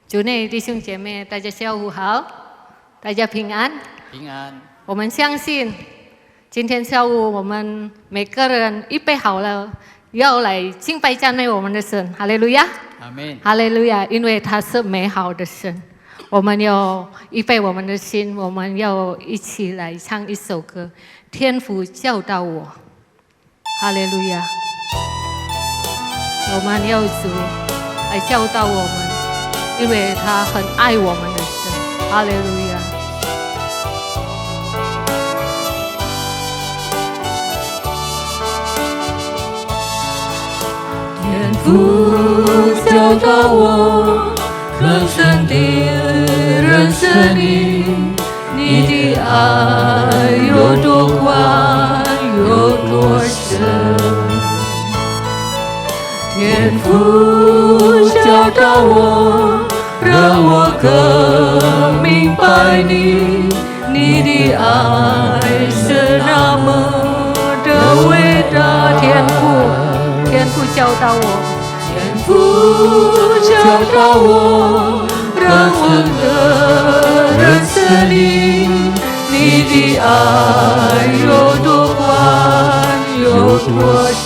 主内弟兄姐妹，大家下午好，大家平安。平安。我们相信，今天下午我们每个人预备好了，要来敬拜赞美我们的神。哈利路亚，阿门，哈利路亚！因为他是美好的神，我们要预备我们的心，我们要一起来唱一首歌。天父教导我，哈利路亚！我们要主来教导我们，因为他很爱我们的神。哈利路亚！天父教导我更深地认识你，你的爱有多宽，有多深。天父教导我，让我更明白你，你的爱是那么的伟大。天父教导我，天父教导我，让我更认识你，你的爱有多宽，有多深。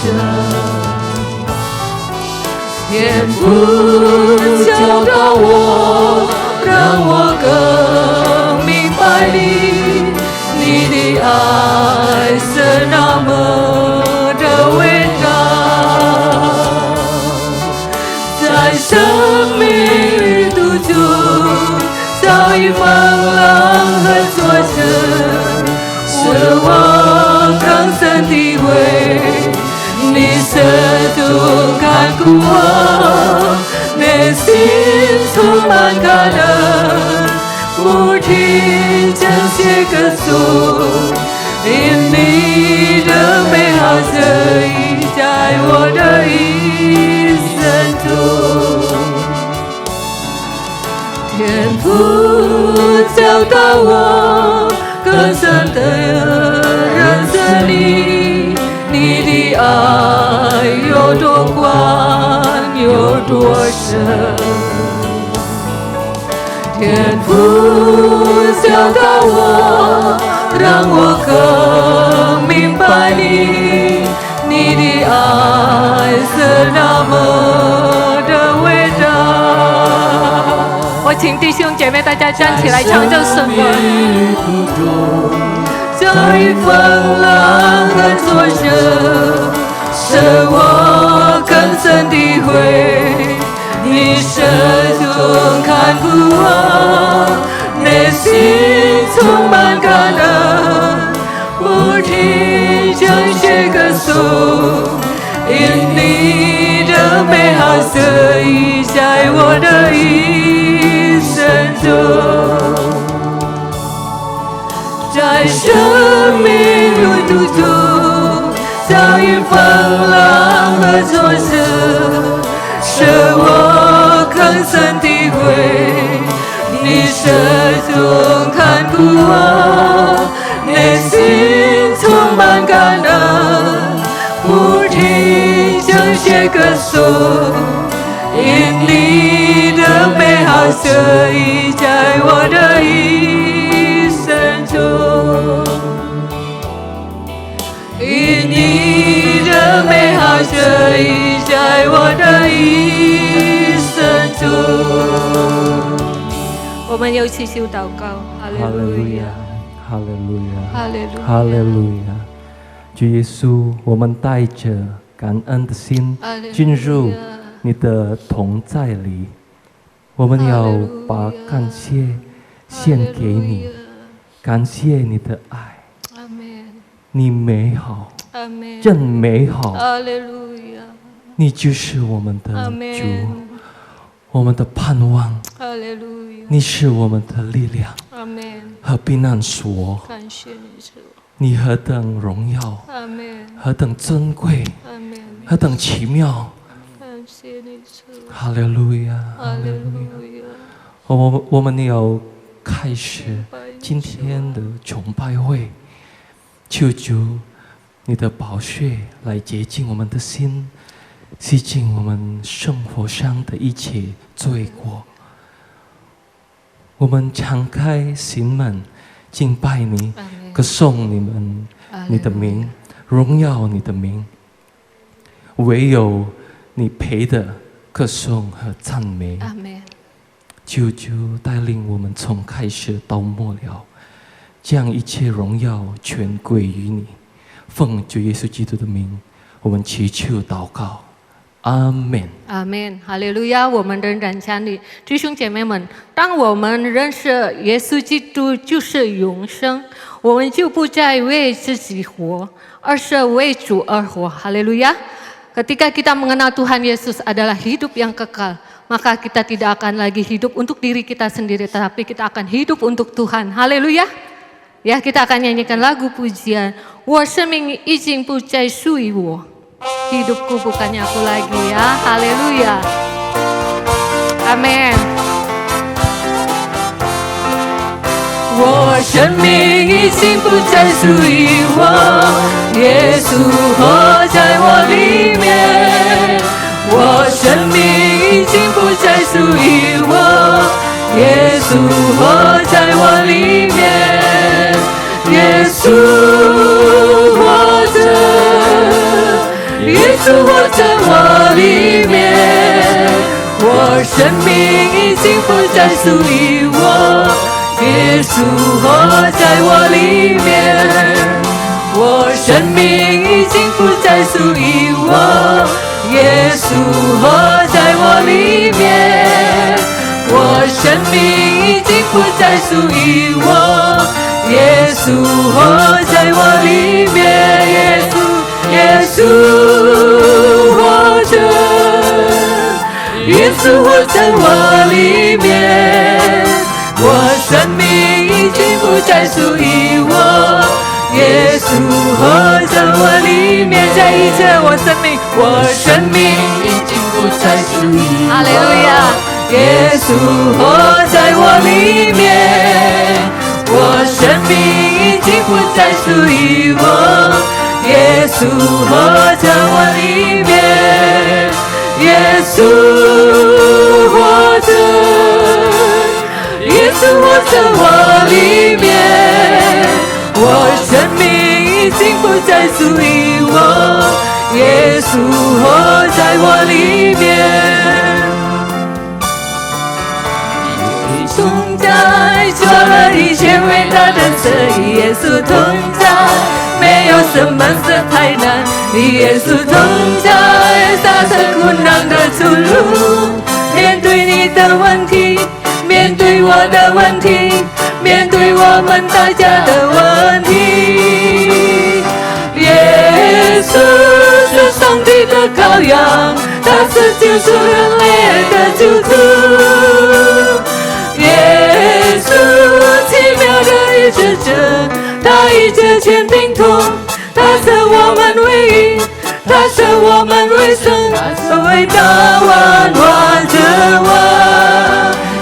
天父教导我，让我更明白你，你的爱是那么的伟大。在生命旅途中遭遇风浪和挫折，使我更深体会你手中看顾我，内心充满感恩，不停将写歌颂，因你的美好旨意在我的一生中。天父教导我更深地认识你，你的爱有多宽，有多深。天父教导我，让我更明白你，你的爱是那么的伟大。我请弟兄姐妹大家站起来唱这首歌。遭遇风浪和挫折，使我更深体会你手中看顾我，内心充满感恩，不停将写歌颂，因你的美好旨意在我的一生中。在生命旅途中遭遇风浪和挫折，使我更深体会你手中看顾我，内心充满感恩，不停将写歌颂，因你的美好旨意在我的一生中，因你的美好旨意在我的一生中。我们又祈求祷告，哈利路亚，哈利路亚，哈利路亚，哈利路亚。主耶稣，我们带着感恩的心进入你的同在里，我们要把感谢献给你，感谢你的爱，阿门，你美好，阿门，真美好，哈利路亚，你就是我们的阿主，门，我们的盼望，哈利路亚，你是我们的力量阿门，和避难所，感谢你主，你何等荣耀，阿门，何等珍贵，阿门，何等奇妙，感谢你主，哈利路亚，哈利路亚，我们要开始今天的崇拜会，求主你的宝血来洁净我们的心，洗净我们生活上的一切罪过。我们敞开心门，敬拜你，歌颂你的名，荣耀你的名。唯有你配的歌颂和赞美。阿门。求主带领我们从开始到末了，将一切荣耀全归于你。奉主耶稣基督的名，我们祈求祷告，阿门。阿门，哈利路亚！我们仍然站立，弟兄姐妹们，当我们认识耶稣基督就是永生，我们就不再为自己活，而是为主而活。哈利路亚！Ketika kita mengenal Tuhan Yesus adalah hidup yang kekal, maka kita tidak akan lagi hidup untuk diri kita sendiri, tetapi kita akan hidup untuk Tuhan. Haleluya! Ya, kita akan nyanyikan lagu pujian. 我生命已经不再属于我， hidupku bukannya aku lagi ya. Haleluya! Amin. 我生命已经不再属于我，耶稣活在我里面。我生命已经不再属于我，耶稣活在我里面。耶稣活着，耶稣活在我里面。我生命已经不再属于我。耶稣活在我里面，我生命已经不再属于我。耶稣活在我里面，我生命已经不再属于我。耶稣活在我里面，耶稣活着，耶稣活在我里面。我生命已经不再属于我，耶稣活在我里面。再一次，我生命已经不再属于我，哈利路亚！耶稣活在我里面，我生命已经不再属于我，耶稣活在我里面，耶稣活着。耶稣活在我里面，我生命已经不再属于我，耶稣活在我里面。同在做了一切伟大的事，与耶稣同在，没有什么是太难。与耶稣同在，达成困难的出路。面对你的问题，面对我的问题，面对我们大家的问题，耶稣是上帝的羔羊，他是救赎人类的救主。耶稣奇妙的医治者，他医治全病痛，他是我们唯一，他是我们唯生，伟大万万之王。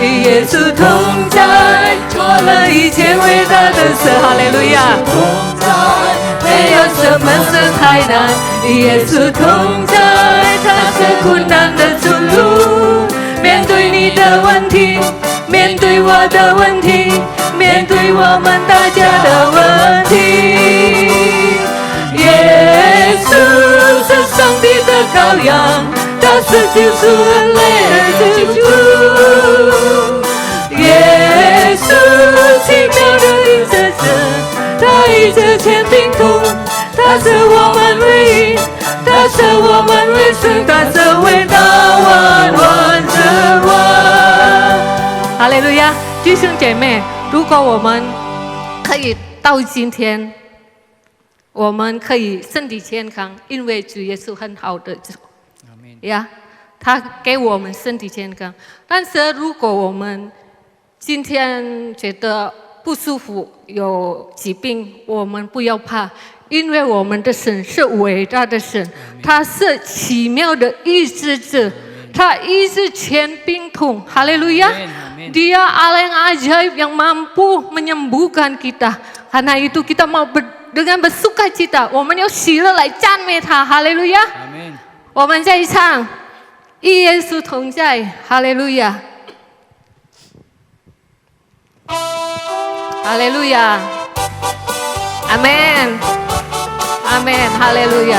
与耶稣同在，做了一切伟大的事，哈利路亚！同在，没有什么是太难。与耶稣同在，他是困难的出路。面对你的问题，面对我的问题，面对我们大家的问题，耶稣是上帝的羔羊，他是救赎人类的救主。耶稣奇妙的医治者，他医治全病痛，他是我们唯一，他是我们唯生，他是伟大万万之王。哈利路亚！弟兄姐妹，如果我们可以到今天，我们可以身体健康，因为主耶稣很好的主呀，他给我们身体健康。但是如果我们今天觉得不舒服，有疾病，我们不要怕，因为我们的神是伟大的神，他是奇妙的医治者，他医治全病痛。哈利路亚！ Dia Allah yang ajaib yang mampu menyembuhkan kita. Karena itu kita mau dengan bersuka cita, 我们要喜乐来赞美他。哈利路亚！我们再唱，与耶稣同在。哈利路亚！哈利路亚，阿门，阿门，哈利路亚。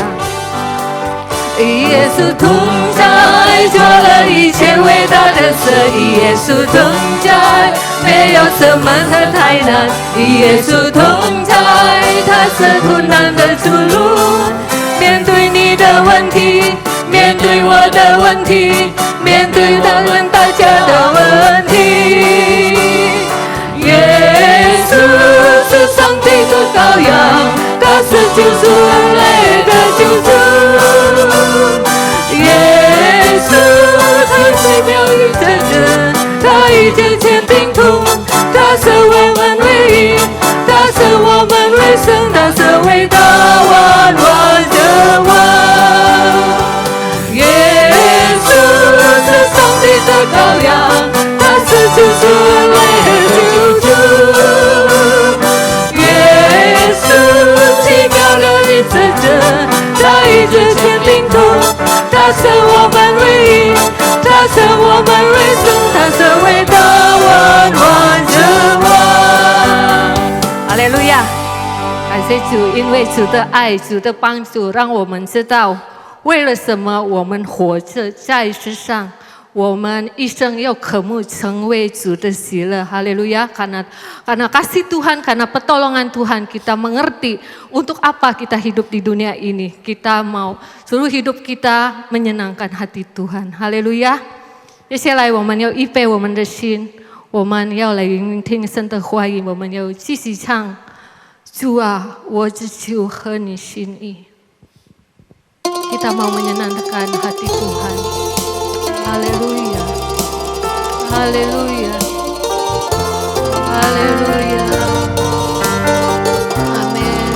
耶稣同在，做了一切伟大的事。耶稣同在，没有什么和太难。耶稣同在，他是苦难的出路。面对你的问题，面对我的问题，面对他们大家的问题，耶稣是上帝的羔羊，他是救赎人类的救主。耶稣他奇妙与真实，他一切千定图，他是我们唯一，他是我们唯生，他是伟大万王之王。耶稣是上帝的羔羊，他是救赎人类的救主。耶稣奇妙的与真实，他一切千定图，他是我们唯一，他是我们唯生，他是伟大万王之王。哈利路亚！感谢主，因为主的爱、主的帮助，让我们知道为了什么我们活着在世上。我们一生要渴慕成为主的喜乐. Haleluya. Karena kasih Tuhan, karena pertolongan Tuhan, kita mengerti untuk apa kita hidup di dunia ini. Kita mau seluruh hidup kita menyenangkan hati Tuhan. Haleluya. 接下来我们要预备我们的心，我们要来聆听神的话语，我们要继续唱。主啊，我只求合你心意。Kita mau menyenangkan hati Tuhan. Haleluya, haleluya, haleluya, amin.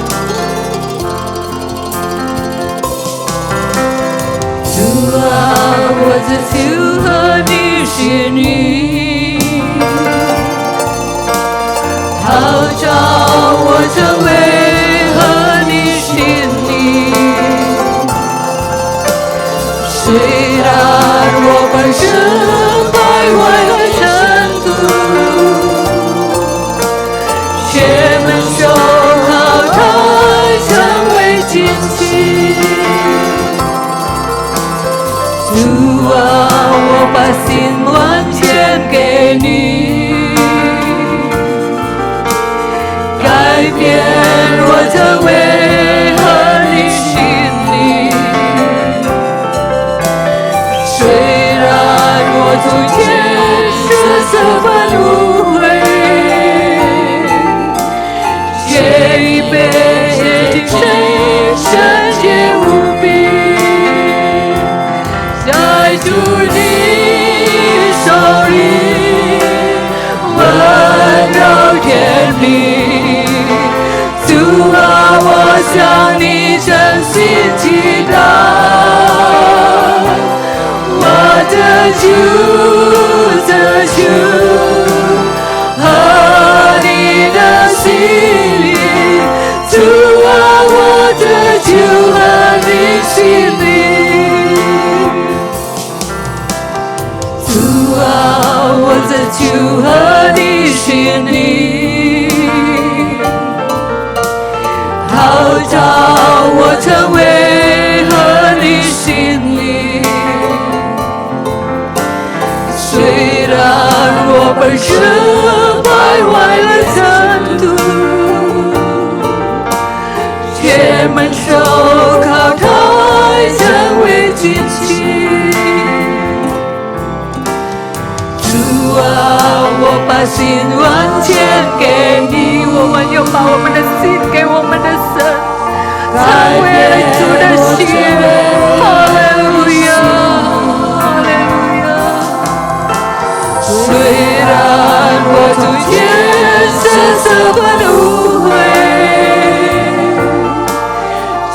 主啊，我只求合你心意，号召我成为合你心意。虽然我本身败坏了尘土，却蒙受好他成为惊奇。主啊，我把心完全给你，改变我成为合你心意。虽然我从前是这般无悔，却已被谁圣洁无比，在主你手里温柔甜蜜。主啊，我向你真心祈祷，我的主，这主和你的心意。主啊，我的主和你心意。主啊，我的主和你心意，号召我成为合你心意。虽然我本身败坏了尘土，却蒙受靠他成为惊奇。主啊，我把心完全给你，我们要把我们的心给我们的神，成为主的心。哈利路亚，哈利路亚。虽然我从前是这般的无悔，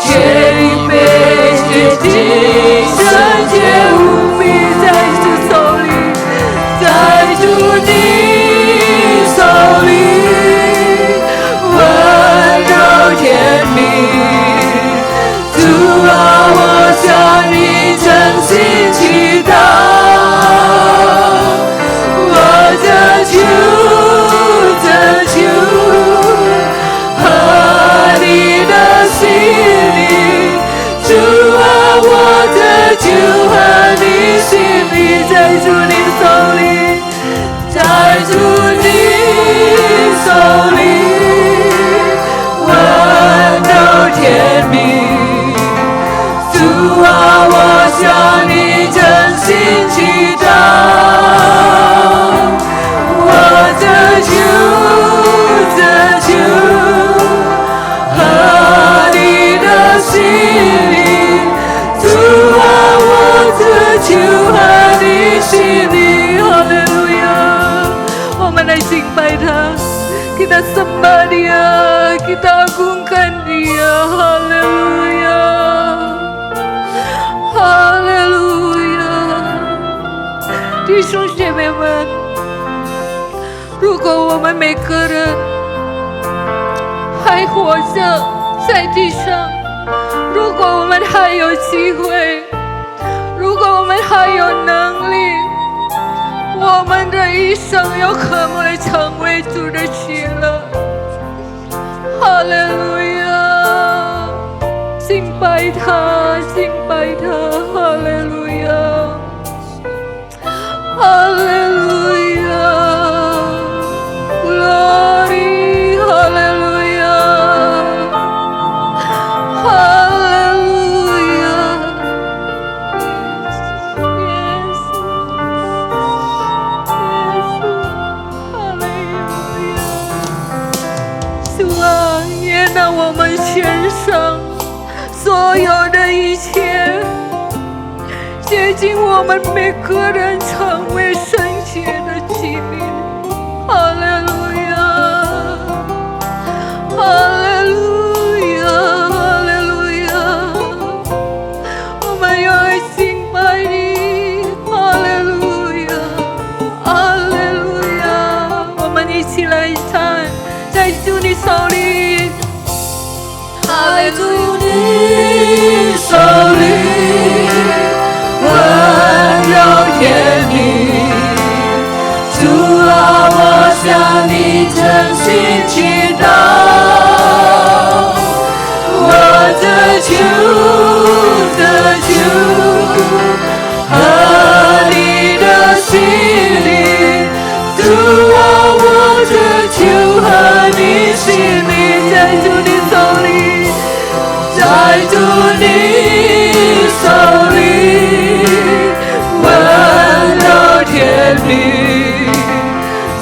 却已被决定圣洁无比，在主手里，在主你手里温柔甜蜜。主啊，我向你真心祈祷，我这求，这求 sembah Dia, kita sembah Dia, kita agungkan Dia. Haleluya, haleluya。弟兄姐妹们，如果我们每个人还活着在地上，如果我们还有机会，如果我们还有能力，我们的一生有可能会成为主的喜乐。哈利路亚，敬拜他，敬拜他，哈利路亚，哈利路亚 ，Glory， 哈利路亚，哈利路亚，耶稣，耶稣，哈利路亚。主啊，也让我们献上所有的一切，接近我们每个人成为圣洁的器皿。哈利路亚，哈利路亚，哈利路亚，我们要来敬拜你。哈利路亚，哈利路亚，我们一起来唱，在主你手里，在主你手里，温柔甜蜜。主啊，我向你真心祈祷，我的主，的主，和你的心灵。主啊，我的主和你心灵，在主你手里，在主你手里，温柔甜蜜。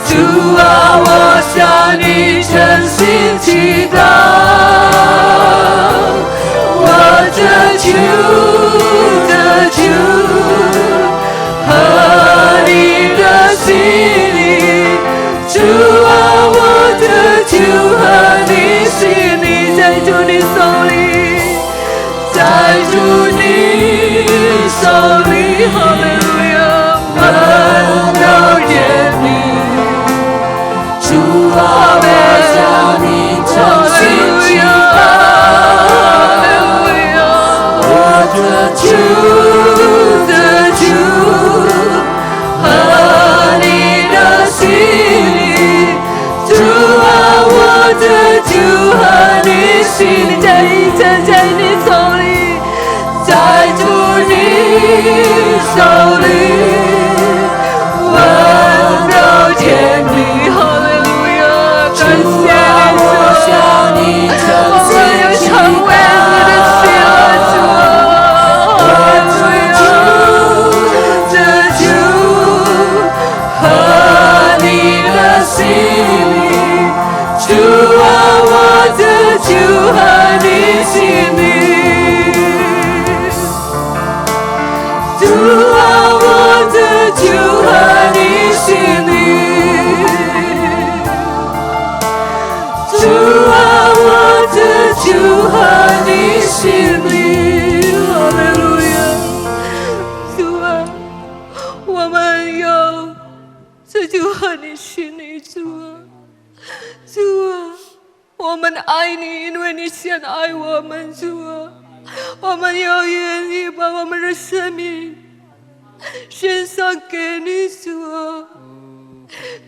主啊，我向你真心祈祷，我的主，的主，和你的心灵。主啊，我的主和你心灵，在主你手里，在主你手里，哈利路亚，温柔甜蜜。主啊，我向你真心祈祷，我的主，的主，和你的心灵。主啊，我的主和你心灵，在你手里，在主你手里，温柔甜蜜。感谢你，主，我们要成为你的喜乐，主啊，的主和你的心灵。主啊，我的主和你心灵。主啊，我的主和你心灵。主啊，我的主和你心灵，哈利路亚。主啊，我们有这就和你心里，主啊，主啊，我们爱你，因为你先爱我们，主啊，我们要愿意把我们的生命献上给你，主啊，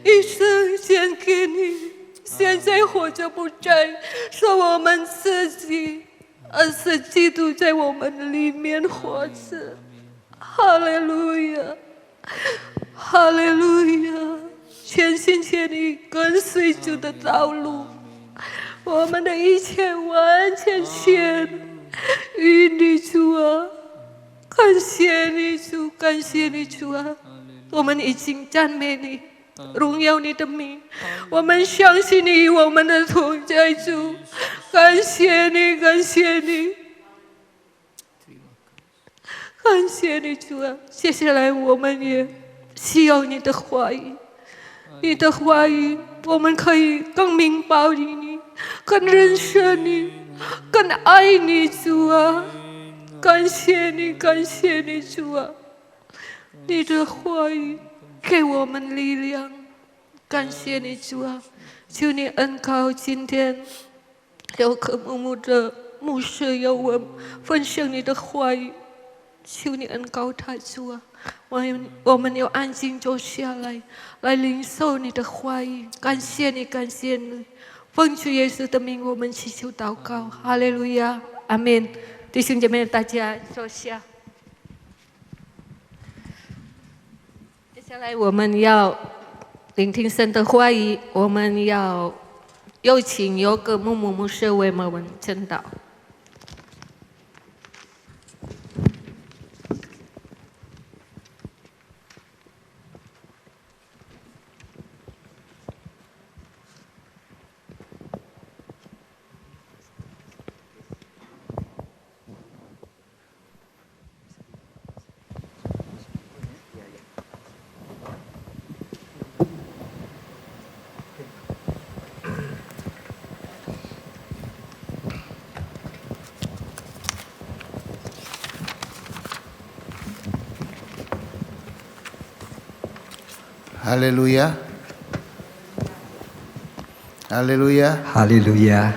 一生献给你。现在活着不再是我们自己，而是基督在我们里面活着。哈利路亚，哈利路亚！全心全意跟随主的道路，我们的一切完全献于你，主啊！感谢你，主，感谢你，主啊！我们已经赞美你。荣耀你的名，我们相信你与我们的同在，主，感谢你，感谢你，感谢你，主啊！接下来我们也需要你的话语，你的话语，我们可以更明白你，更认识你，更爱你，主啊！感谢你，感谢你，主啊！你的话语给我们力量，感谢你，主啊！求你恩膏今天有个木木的牧师有我分享你的话语，求你恩膏他，主啊！我们要安静坐下来，来领受你的话语。感谢你，感谢你，奉主耶稣的名，我们祈求祷告，哈利路亚，阿门。弟兄姐妹，大家坐下。接下来我们要聆听神的话语，我们要有请有个木木牧师为我们证道。Haleluya. Haleluya. Haleluya.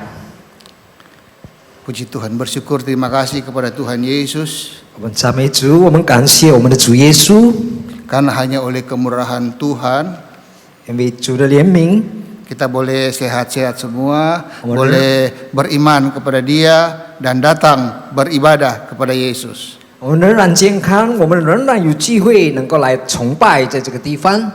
Puji Tuhan, bersyukur, terima kasih kepada Tuhan Yesus. 我们赞美主，我们感谢我们的主耶稣， Karena hanya oleh kemurahan Tuhan 因为主的怜悯， kita boleh sehat-sehat semua, Amin. boleh beriman kepada Dia dan datang beribadah kepada Yesus. 我们仍然健康，我们仍然有机会能够来崇拜在这个地方。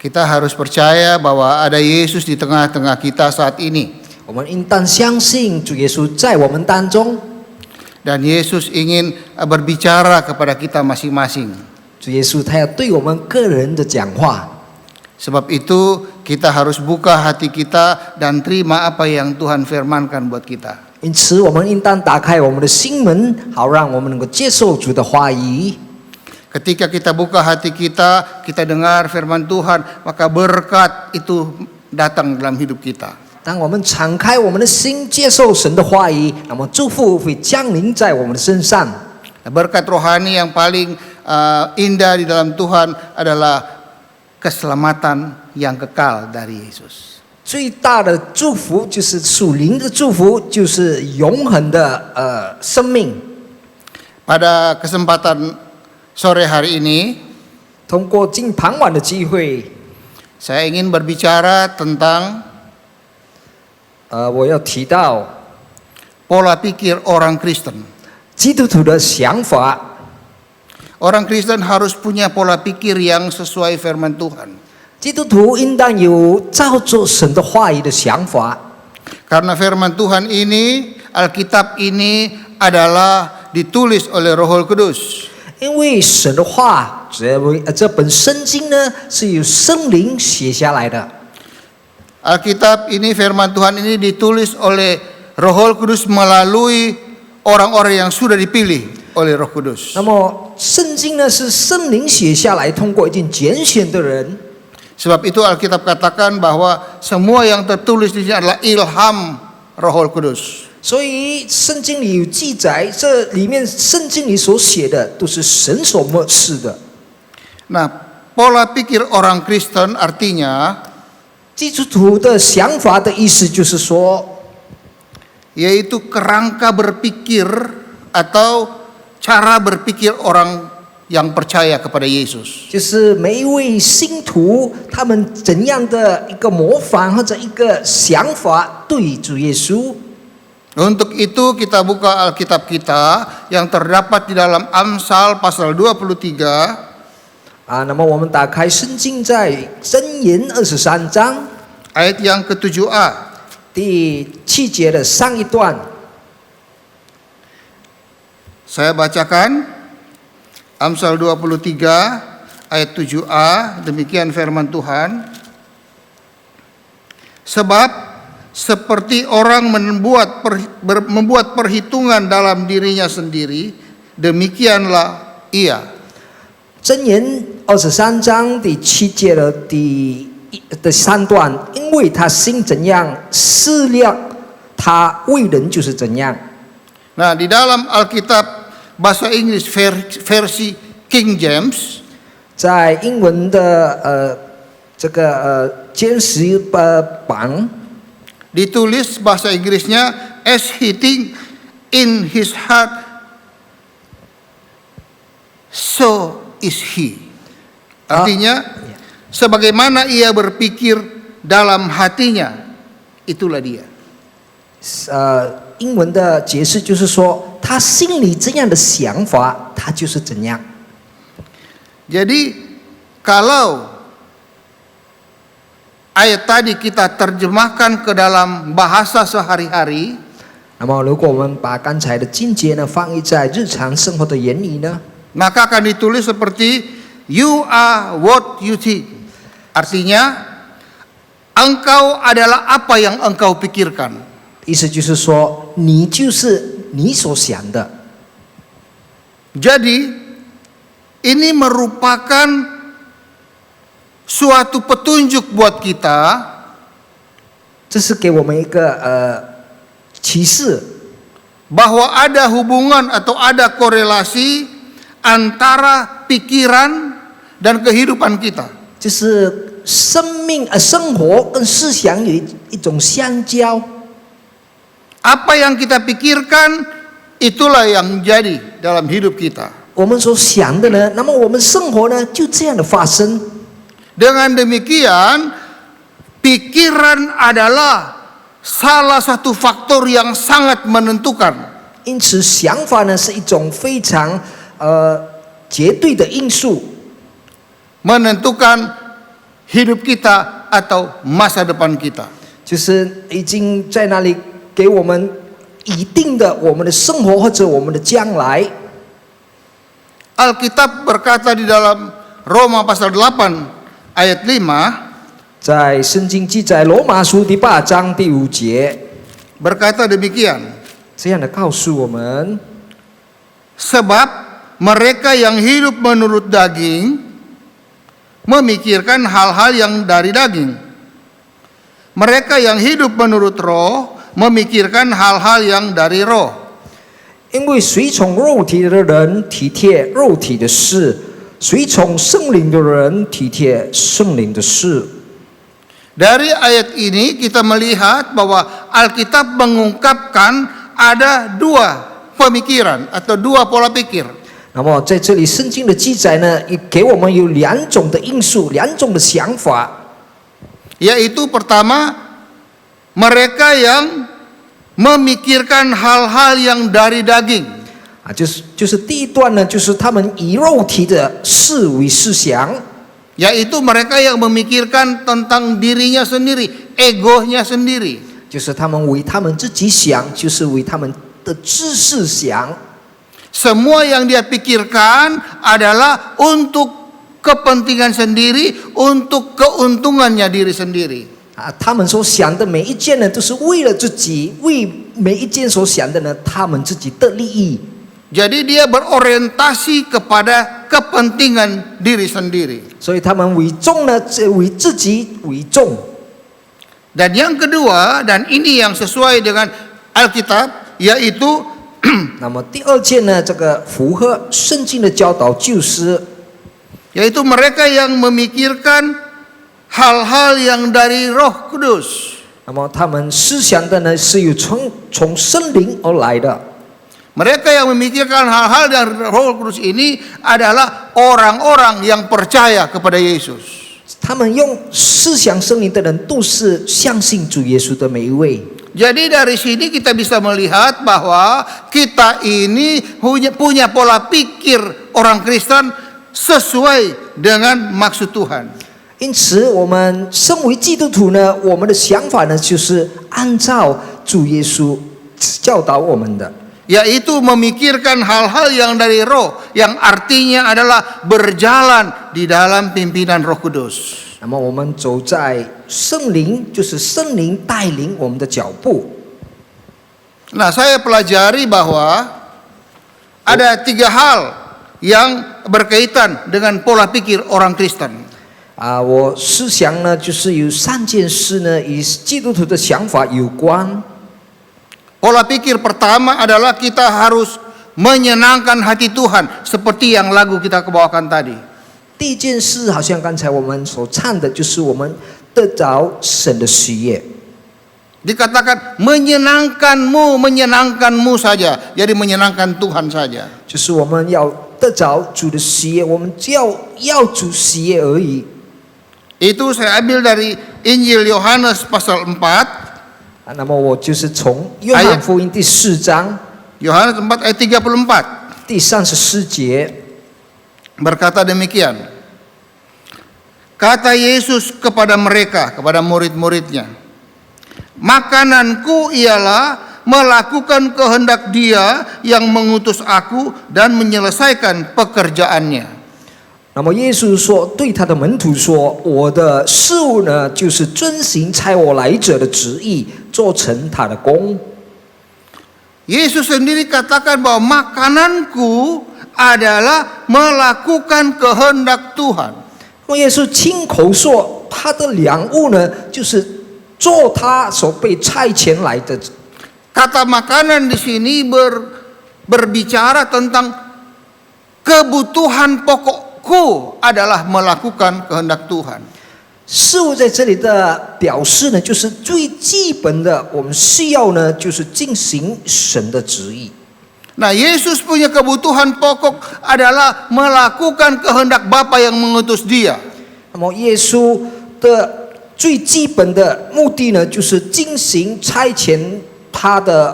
Kita harus percaya bahwa ada Yesus di tengah-tengah kita saat ini. 我们应当相信主耶稣在我们当中， Dan Yesus ingin berbicara kepada kita masing-masing. 主耶稣他要对我们个人的讲话。 Sebab itu kita harus buka hati kita dan terima apa yang Tuhan firmankan buat kita. 因此，我们应当打开我们的心门，好让我们能够接受主的话语。 Ketika kita buka hati kita, kita dengar firman Tuhan, maka berkat itu datang dalam hidup kita. 当我们敞开我们的心，接受神的话语，那么祝福会降临在我们的身上。 Berkat rohani yang paling indah di dalam Tuhan adalah keselamatan yang kekal dari Yesus. 最大的祝福就是属灵的祝福，就是永恒的生命。 Pada kesempatan sore hari ini, 通过今傍晚的机会， saya ingin berbicara tentang 我要提到 pola pikir orang Kristen. 基督徒的想法。 Orang Kristen harus punya pola pikir yang sesuai firman Tuhan. 基督徒应当有照着神的话语的想法， Karena firman Tuhan ini, Alkitab ini adalah ditulis oleh Roh Kudus. 因为神的话，这本圣经呢是由圣灵写下来的。 Alkitab ini, firman Tuhan ini ditulis oleh Roh Kudus melalui orang-orang yang sudah dipilih oleh Roh Kudus. 那么圣经呢是圣灵写下来，通过已经拣选的人。 Sebab itu Alkitab katakan bahwa semua yang tertulis di sini adalah ilham Roh Kudus. 所以圣经里有记载，这里面圣经里所写的都是神所默示的。 Nah, pola pikir orang Kristen artinya 基督徒的想法的意思就是说， yaitu kerangka berpikir atau cara berpikir orang yang percaya kepada Yesus. 就是每一位信徒他们怎样的一个模仿或者一个想法对主耶稣。 Untuk itu kita buka Alkitab kita yang terdapat di dalam Amsal pasal 23. 那么我们打开圣经在箴言23章 ayat yang ke-7a. 第7节的上一段， Saya bacakan Amsal 23 ayat 7a, demikian firman Tuhan. Sebab seperti orang membuat perhitungan dalam dirinya sendiri, demikianlah ia. 箴言23章第7节的第的3段，因为他心怎样，思量他为人就是怎样。 Nah, di dalam Alkitab bahasa Inggris versi King James, 在英文的这个坚实版 ditulis bahasa Inggrisnya as he think in his heart, so is he. Artinya, sebagaimana ia berpikir dalam hatinya, itulah dia. 英文的解释就是说，他心里这样的想法，他就是怎样。 Jadi kalau ayat tadi kita terjemahkan ke dalam bahasa sehari-hari, 那么，如果我们把刚才的经节呢翻译在日常生活的言语呢， maka akan ditulis seperti you are what you think. Artinya, engkau adalah apa yang engkau pikirkan. 意思就是说，你就是你所想的。 Jadi, ini merupakan suatu petunjuk buat kita 这是给我们一个启示， bahwa ada hubungan atau ada korelasi antara pikiran dan kehidupan kita. 就是生活跟思想有一种相交。 Apa yang kita pikirkan, itulah yang jadi dalam hidup kita. 我们所想的呢，那么我们生活呢就这样的发生。 Dengan demikian, pikiran adalah salah satu faktor yang sangat menentukan. 因此，想法呢是一种非常绝对的因素， menentukan hidup kita atau masa depan kita. 就是已经在那里给我们一定的我们的生活或者我们的将来。 Alkitab berkata di dalam Roma pasal 8 ayat 5, 在圣经记载罗马书第8章第5节， berkata demikian, 这样的告诉我们： sebab mereka yang hidup menurut daging memikirkan hal-hal yang dari daging. Mereka yang hidup menurut roh memikirkan hal-hal yang dari roh. 因为随从肉体的人体贴肉体的事，随从圣灵的人体贴圣灵的事。 Dari ayat ini kita melihat bahwa Alkitab mengungkapkan ada dua pemikiran atau dua pola pikir. 那么在这里，圣经的记载呢，也给我们有2种的因素，2种的想法。 Yaitu pertama, mereka yang memikirkan hal-hal yang dari daging. 就是第一段呢，就是他们以肉体的事为思想， Yaitu mereka yang memikirkan tentang dirinya sendiri, egonya sendiri. 就是他们为他们自己想，就是为他们的知识想。 Semua yang dia pikirkan adalah untuk kepentingan sendiri, untuk keuntungannya diri sendiri. 他们所想的每一件呢，都是为了自己，为每一件所想的呢，他们自己的利益。 Jadi dia berorientasi kepada kepentingan diri sendiri. 所以他们为重呢，为自己为重。 Dan yang kedua, dan ini yang sesuai dengan Alkitab, yaitu 那么第二件呢，这个符合圣经的教导就是， yaitu mereka yang memikirkan hal-hal yang dari Roh Kudus. 那么他们思想的呢，是有从圣灵而来的。 Mereka yang memikirkan hal-hal dari Roh Kudus ini adalah orang-orang yang percaya kepada Yesus. 他们用思想圣灵的人，都是相信主耶稣的每一位。 Jadi dari sini kita bisa melihat bahwa kita ini punya pola pikir orang Kristen sesuai dengan maksud Tuhan. 因此，我们身为基督徒呢，我们的想法呢，就是按照主耶稣教导我们的， Yaitu memikirkan hal-hal yang dari roh, yang artinya adalah berjalan di dalam pimpinan Roh Kudus. 那么我们走在圣灵，就是圣灵带领我们的脚步。 Nah, saya pelajari bahwa ada 3 hal yang berkaitan dengan pola pikir orang Kristen. 我思想呢，就是有3件事呢，与基督徒的想法有关。 Pola pikir pertama adalah kita harus menyenangkan hati Tuhan seperti yang lagu kita kebawakan tadi. 第一件事，好像刚才我们所唱的，就是我们得着神的喜悦。 Dikatakan menyenangkanmu saja. Jadi menyenangkan Tuhan saja. 就是我们要得着主的喜悦，我们只要主喜悦而已。 Itu saya ambil dari Injil Yohanes pasal 4. 那么我就是从约翰福音第4章 Yohanes 4 ayat 34. 第34节 Berkata demikian. Kata Yesus kepada mereka, kepada murid-muridnya, makananku ialah melakukan kehendak Dia yang mengutus aku dan menyelesaikan pekerjaannya. 那么耶稣说，对他的门徒说：“我的事物呢，就是遵行差我来者的旨意，做成他的功。” Yesus sendiri katakan bahwa makananku adalah melakukan kehendak Tuhan. 那么耶稣亲口说，他的粮物呢，就是做他所被差遣来的。 Kata makanan di sini berbicara tentang kebutuhan pokokku adalah melakukan kehendak Tuhan. 事物在这里的表示呢，就是最基本的，我们需要呢，就是进行神的旨意。 Nah, Yesus punya kebutuhan pokok adalah melakukan kehendak Bapa yang mengutus Dia. 那么耶稣的最基本的目的呢，就是进行差遣他的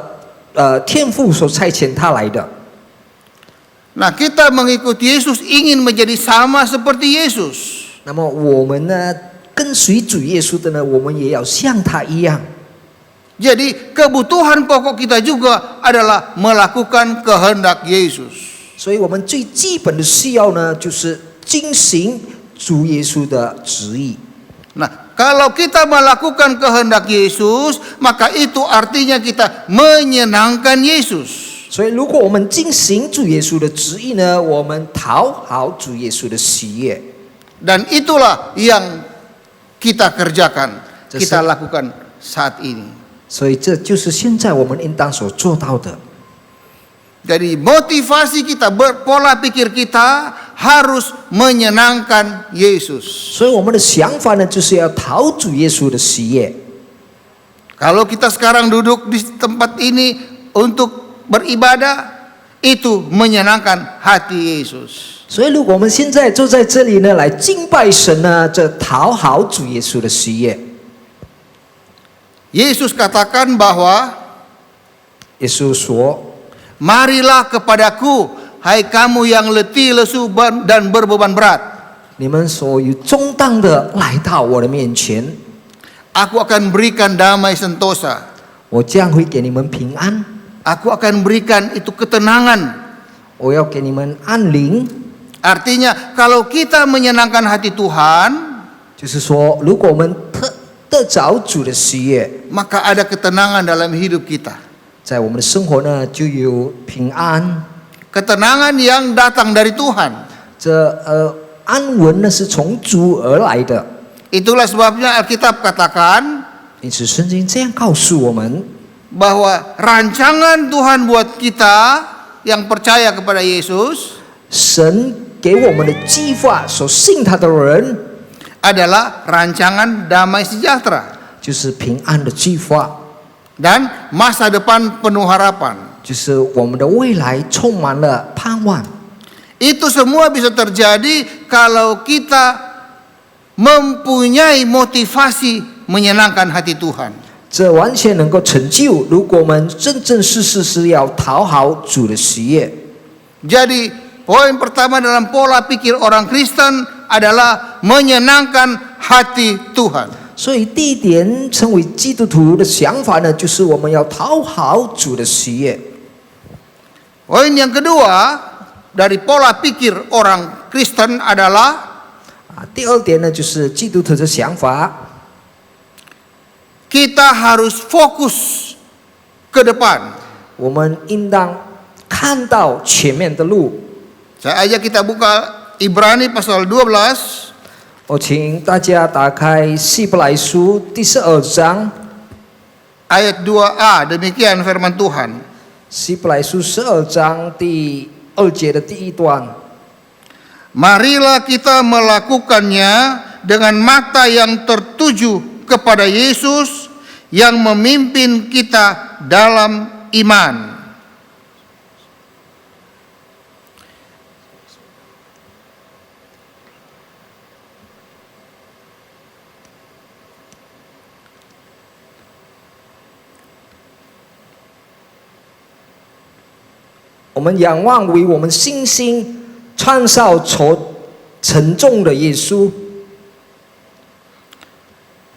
天父所差遣他来的。 Nah, kita mengikuti Yesus ingin menjadi sama seperti Yesus. 那么我们呢，跟随主耶稣的呢，我们也要像他一样。 Jadi kebutuhan pokok kita juga adalah melakukan kehendak Yesus. 所以我们最基本的需要呢，就是进行主耶稣的旨意。 Nah, kalau kita melakukan kehendak Yesus, maka itu artinya kita menyenangkan Yesus. 所以，如果我们进行主耶稣的旨意呢，我们讨好主耶稣的喜悦。 Dan itulah yang kita kerjakan, kita lakukan saat ini. 所以，这就是现在我们应当所做到的。 Jadi motivasi kita, pola pikir kita harus menyenangkan Yesus. 所以，我们的想法呢，就是要讨主耶稣的喜悦。 Kalau kita sekarang duduk di tempat ini untuk beribadah, itu menyenangkan hati Yesus. 所以，如果我们现在坐在这里呢，来敬拜神呢，这讨好主耶稣的喜悦。 Yesus katakan bahwa 耶稣说 marilah kepadaku, hai kamu yang letih, lesu dan berbeban berat. 你们所有重担的来到我的面前， Aku akan berikan damai sentosa. 我将会给你们平安， Aku akan berikan itu ketenangan. 我要给你们安宁。 Artinya kalau kita menyenangkan hati Tuhan, 就是说，如果我们得着主的喜悦， maka ada ketenangan dalam hidup kita. 在我们的生活呢，就有平安。 Ketenangan yang datang dari Tuhan. 这安稳呢，是从主而来的。 Itulah sebabnya Alkitab katakan 因此，圣经这样告诉我们， bahwa rancangan Tuhan buat kita yang percaya kepada Yesus 神给我们的计划，所信他的人， adalah rancangan damai sejahtera 就是平安的计划， dan masa depan penuh harapan. 就是我们的未来充满了盼望。 Itu semua bisa terjadi kalau kita mempunyai motivasi menyenangkan hati Tuhan. 这完全能够成就，如果我们真正是要讨好主的喜悦。 Jadi poin pertama dalam pola pikir orang Kristen adalah menyenangkan hati Tuhan. 所以第一点，成为基督徒的想法呢，就是我们要讨好主的喜悦。 Poin yang kedua dari pola pikir orang Kristen adalah 第二点呢，就是基督徒的想法， kita harus fokus ke depan. 我们应当看到前面的路。 Saya ajak kita buka Ibrani pasal 12. 我请大家打开希伯来书第12章 ayat 2a, demikian firman Tuhan. 希伯来书12章第2节的第一段。 Marilah kita melakukannya dengan mata yang tertuju kepada Yesus yang memimpin kita dalam iman.我们仰望为我们信心创造沉重的耶稣。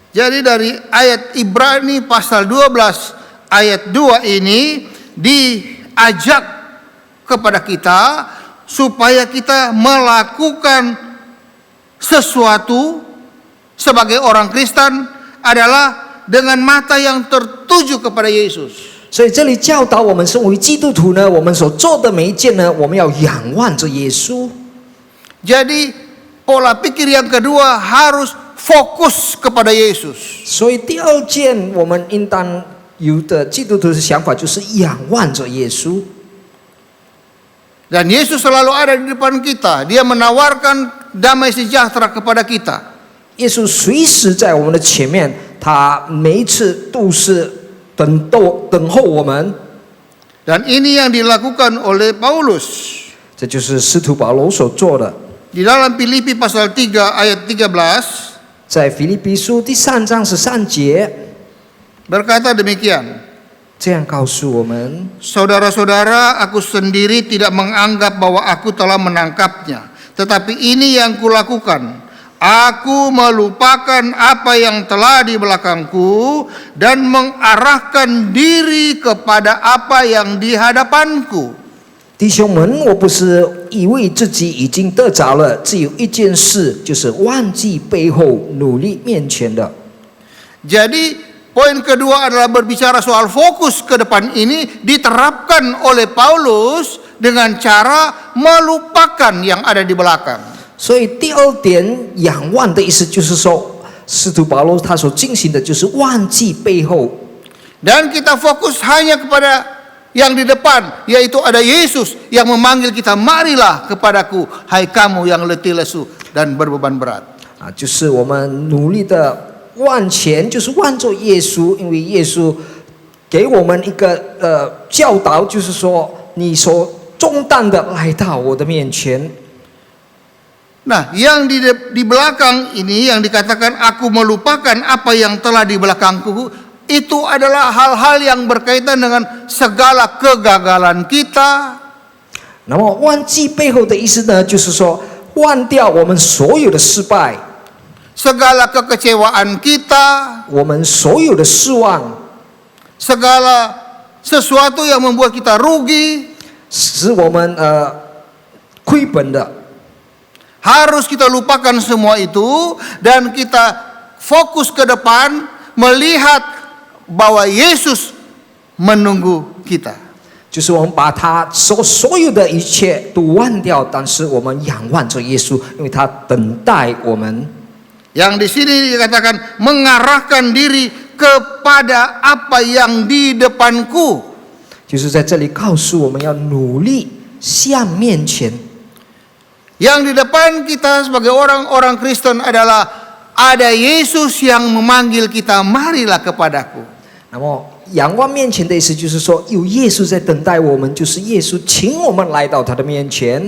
Jadi dari ayat Ibrani pasal 12 ayat 2 ini diajak kepada kita supaya kita melakukan sesuatu sebagai orang Kristen adalah dengan mata yang tertuju kepada Yesus. 所以这里教导我们身为基督徒呢，我们所做的每一件呢，我们要仰望着耶稣。 Jadi pola pikir yang kedua harus fokus kepada Yesus. 所以第二件我们应当有的基督徒的想法就是仰望着耶稣。 Dan Yesus selalu ada di depan kita. Dia menawarkan damai sejahtera kepada kita. 耶稣随时在我们的前面，他每一次都是等候我们。 Dan ini yang dilakukan oleh Paulus. 这就是使徒保罗所做的。 Di dalam Filipi pasal 3 ayat 13. 在腓立比书第3章13节 berkata demikian. 这样告诉我们： Saudara-saudara, aku sendiri tidak menganggap bahwa aku telah menangkapnya. Tetapi ini yang kulakukan. Aku melupakan apa yang telah di belakangku dan mengarahkan diri kepada apa yang di hadapanku. 弟兄们，我不是以为自己已经得着了，只有一件事，就是忘记背后，努力面前的。 Jadi poin kedua adalah berbicara soal fokus ke depan ini diterapkan oleh Paulus dengan cara melupakan yang ada di belakang. 所以第二点，仰望的意思就是说，使徒保罗他所进行的就是忘记背后。 Dan kita fokus hanya kepada yang di depan, yaitu ada Yesus yang memanggil kita, marilah kepadaku, hai kamu yang letih lesu dan berbeban berat. 就是我们努力的往前，就是望着耶稣，因为耶稣给我们一个教导，就是说，你所重担的来到我的面前。 Nah, yang di belakang ini yang dikatakan aku melupakan apa yang telah di belakangku, itu adalah hal-hal yang berkaitan dengan segala kegagalan kita. 那么忘记背后的意思呢，就是说忘掉我们所有的失败， segala kekecewaan kita, 我们所有的失望， segala sesuatu yang membuat kita rugi, 使我们亏本的。 harus kita lupakan semua itu dan kita fokus ke depan melihat bahwa Yesus menunggu kita. 就是我们把他所有的一切都忘掉，但是我们仰望着耶稣，因为他等待我们。 Yang di sini dikatakan mengarahkan diri kepada apa yang di depanku. 就是在这里告诉我们要努力向面前。 Yang di depan kita sebagai orang-orang Kristen adalah ada Yesus yang memanggil kita, marilah kepadaku. 那么仰望面前的意思就是说，有耶稣在等待我们，就是耶稣请我们来到他的面前。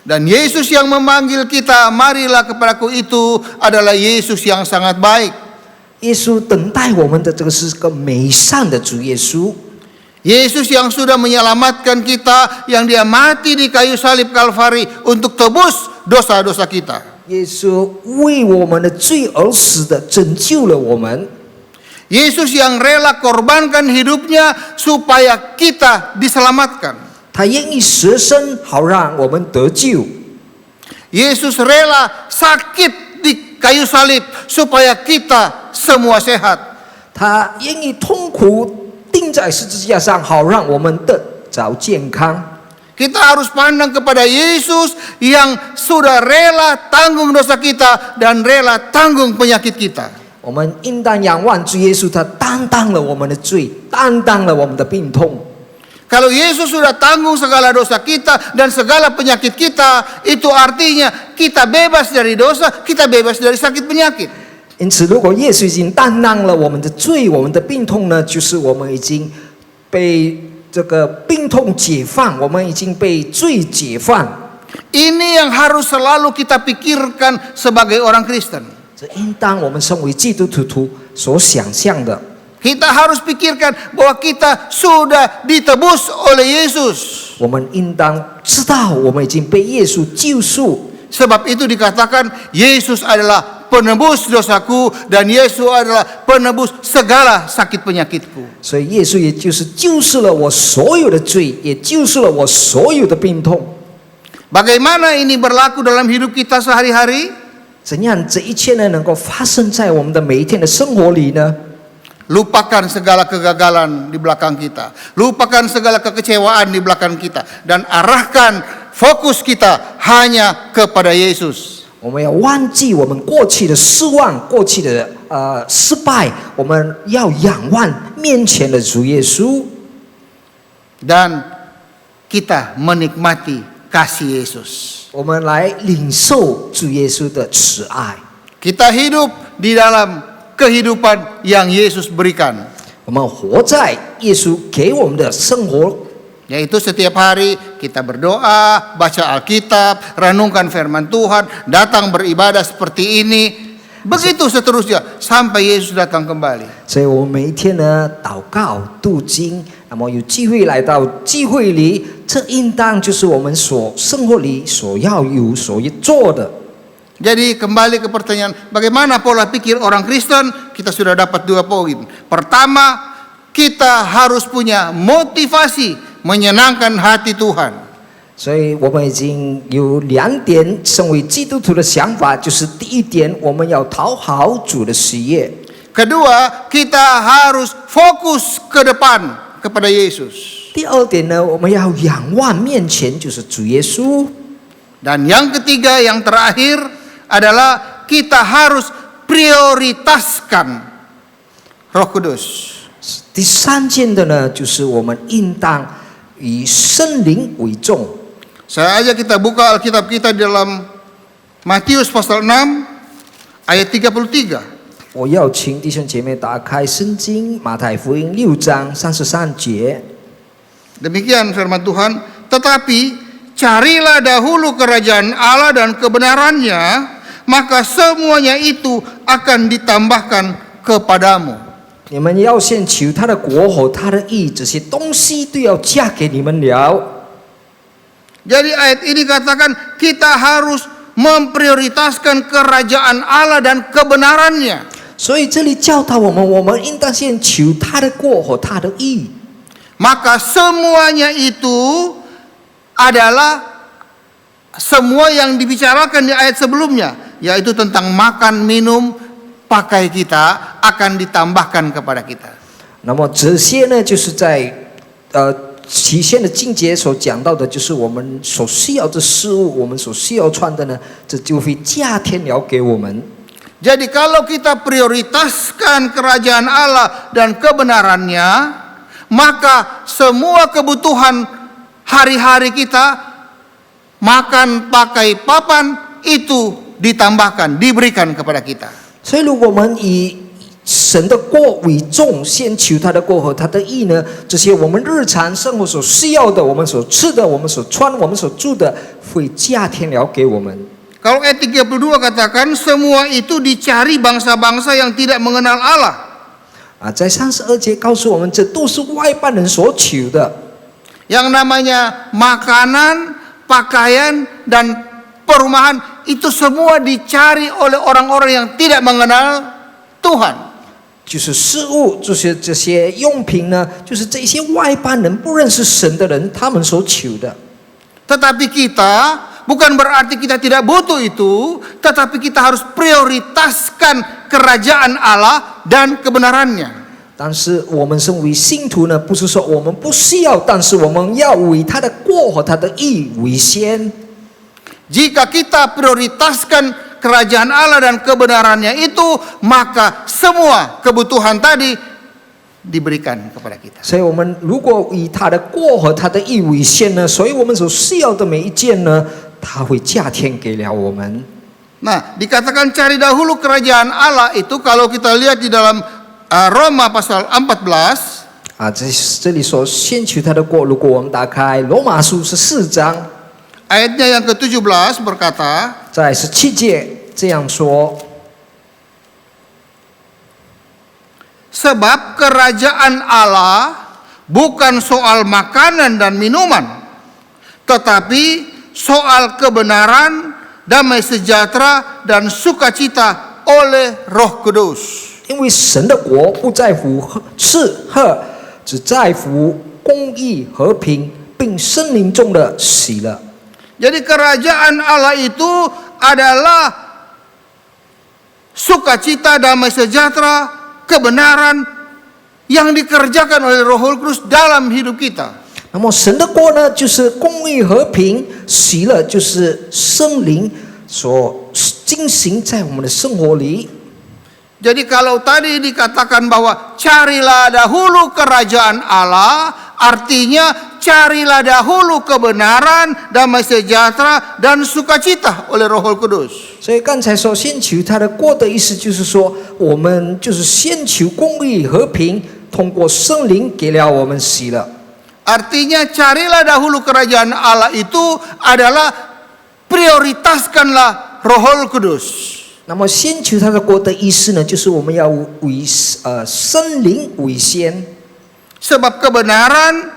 Dan Yesus yang memanggil kita, marilah kepadaku itu adalah Yesus yang sangat baik. 耶稣等待我们的这个是个美善的主耶稣。 Yesus yang sudah menyelamatkan kita, yang dia mati di kayu salib Kalvari untuk tebus dosa-dosa kita. 耶稣为我们的罪而死的，拯救了我们。 Yesus yang rela korbankan hidupnya supaya kita diselamatkan. 他愿意舍身，好让我们得救。 Yesus rela sakit di kayu salib supaya kita semua sehat. 他愿意痛苦钉在十字架上，好让我们得着健康。Kita harus pandang kepada Yesus yang sudah rela tanggung dosa kita dan rela tanggung penyakit kita. 我们应当仰望主耶稣，他担当了我们的罪，担当了我们的病痛。 Kalau Yesus sudah tanggung segala dosa kita dan segala penyakit kita, itu artinya kita bebas dari dosa, kita bebas dari sakit penyakit. 因此，如果耶稣已经担当了我们的罪、我们的病痛呢，就是我们已经被这个病痛解放，我们已经被罪解放。 Ini yang harus selalu kita pikirkan sebagai orang Kristen. 这应当我们身为基督徒所想象的。 Kita harus pikirkan bahwa kita sudah ditebus oleh Yesus. 我们应当知道，我们已经被耶稣救赎。 Sebab itu dikatakan Yesus adalah penebus dosaku dan Yesus adalah penebus segala sakit penyakitku. 所以耶稣也就是救赎了我所有的罪，也救赎了我所有的病痛。 Bagaimana ini berlaku dalam hidup kita sehari-hari? 怎样这一切呢能够发生在我们的每一天的生活里呢？ Lupakan segala kegagalan di belakang kita. Lupakan segala kekecewaan di belakang kita. Dan arahkan fokus kita hanya kepada Yesus. 我们要忘记我们过去的失望、过去的失败，我们要仰望面前的主耶稣。 Dan kita menikmati kasih Yesus. 我们来领受主耶稣的慈爱。 Kita hidup di dalam kehidupan yang Yesus berikan. 我们活在耶稣给我们的生活， Yaitu setiap hari kita berdoa, baca Alkitab, renungkan firman Tuhan, datang beribadah seperti ini. Begitu seterusnya sampai Yesus datang kembali. 所以我们每一天呢祷告、读经，那么有机会来到聚会里，这应当就是我们所生活里所要有、所做的。 Jadi kembali ke pertanyaan, bagaimana pola pikir orang Kristen? Kita sudah dapat 2 poin. Pertama, kita harus punya motivasi menyenangkan hati Tuhan. 所以我们已经有2点，身为基督徒的想法，就是第一点，我们要讨好主的喜悦； Kedua, kita harus fokus ke depan kepada Yesus. 第二点呢，我们要仰望面前就是主耶稣； Dan yang ketiga, yang terakhir adalah kita harus prioritaskan Roh Kudus. 第3件的呢，就是我们应当以圣灵为重。 Saya ajak kita buka Alkitab kita di dalam Matius pasal 6 ayat 33. 我要请弟兄姐妹打开圣经马太福音6章33节。 Demikian firman Tuhan, tetapi carilah dahulu kerajaan Allah dan kebenarannya, maka semuanya itu akan ditambahkan kepadamu. 你们要先求他的国和他的义，这些东西都要加给你们了。 Jadi ayat ini katakan kita harus memprioritaskan kerajaan Allah dan kebenarannya. 所以这里教导我们，我们应当先求他的国和他的义。 Maka semuanya itu adalah semua yang dibicarakan di ayat sebelumnya, yaitu tentang makan, minum, pakai kita akan ditambahkan kepada kita. 那么这些呢，就是在期限的境界所讲到的，就是我们所需要的事物，我们所需要穿的呢，这就会加添了给我们。 Jadi kalau kita prioritaskan kerajaan Allah dan kebenarannya, maka semua kebutuhan hari-hari kita, makan, pakai, papan, itu ditambahkan, diberikan kepada kita. 所以，如果我们以神的国为重，先求他的国和他的义呢，这些我们日常生活所需要的，我们所吃的，我们所穿，我们所住的，会加添了给我们。 Kalau ayat 32 katakan semua itu dicari bangsa-bangsa yang tidak mengenal Allah. 在32节告诉我们，这都是外邦人所求的。 Yang namanya makanan, pakaian, dan perumahan itu semua dicari oleh orang-orang yang tidak mengenal Tuhan. 就是事物，就是这些用品呢，就是这些外邦人不认识神的人，他们所求的。 Tetapi kita bukan berarti kita tidak butuh itu, tetapi kita harus prioritaskan kerajaan Allah dan kebenarannya. 但是我们身为信徒呢，不是说我们不需要，但是我们要以他的过和他的义为先。 Jika kita prioritaskan kerajaan Allah dan kebenarannya itu, maka semua kebutuhan tadi diberikan kepada kita. 所以我们如果以他的过和他的义为先呢，所以我们所需要的每一件呢，他会加添给了我们。 Nah, dikatakan cari dahulu kerajaan Allah itu kalau kita lihat di dalam Roma pasal 14. 啊，这里说先求他的国。如果我们打开罗马书14章， Ayatnya yang ke-17 berkata, 在17节这样说。 sebab kerajaan Allah bukan soal makanan dan minuman, tetapi soal kebenaran, damai sejahtera dan sukacita oleh Roh Kudus. 因为神的国不在乎吃喝，只在乎公义、和平，并生灵中的喜乐。 Jadi kerajaan Allah itu adalah sukacita, damai sejahtera, kebenaran yang dikerjakan oleh Roh Kudus dalam hidup kita. 那么神的国呢，就是公义、和平、喜乐，就是生灵所进行在我们的生活里。 Jadi kalau tadi dikatakan bahwa carilah dahulu kerajaan Allah, artinya carilah dahulu kebenaran, damai sejahtera dan sukacita oleh Roh Kudus. 所以刚才说先求他的国的意思，就是说我们就是先求公义、和平，通过圣灵给了我们喜乐。 Artinya carilah dahulu kerajaan Allah itu adalah prioritaskanlah Roh Kudus. 那么先求他的国的意思呢，就是我们要以圣灵为先。 Sebab kebenaran,